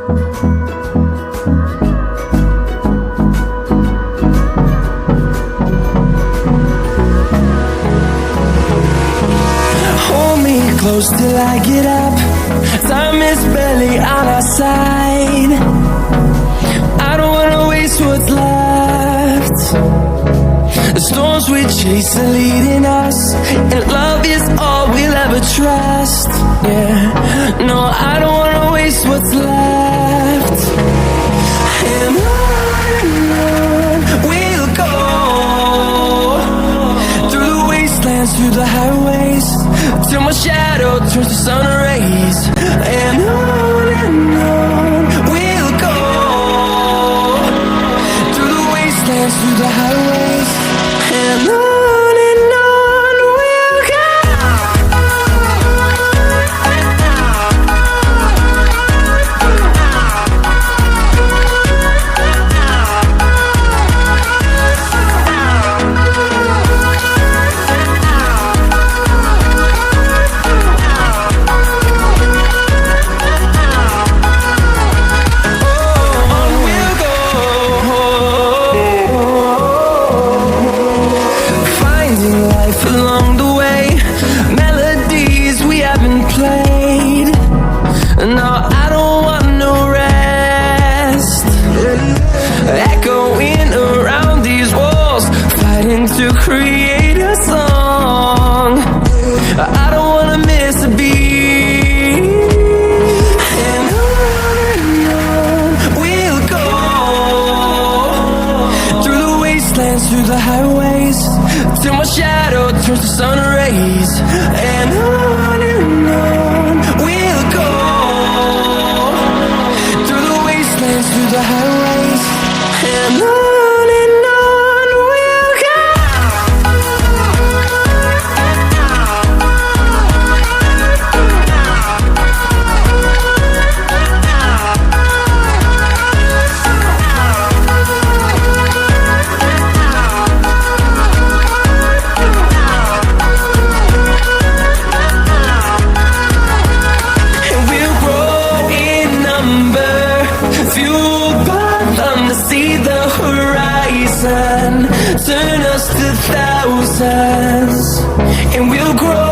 Hold me close till I get up. Time is barely on our side. I don't wanna waste what's left. The storms we chase are leading us, and love is all we'll ever trust. Yeah, no, I don't wanna waste what's left. And on we'll go, through the wastelands, through the highways, till my shadow turns to sun rays. And on we'll go, through the wastelands, through the highways, and on we'll go. Along the way, melodies we haven't played. No, I don't want no rest. Echoing around these walls, fighting to create a song. I don't wanna miss a beat. And on we'll go, through the wastelands, through the highways, till my shadow turns to sun rays. And on we'll go, through the wastelands, through the highways, and on we'll go. Fueled by them to see the horizon, turn us to thousands, and we'll grow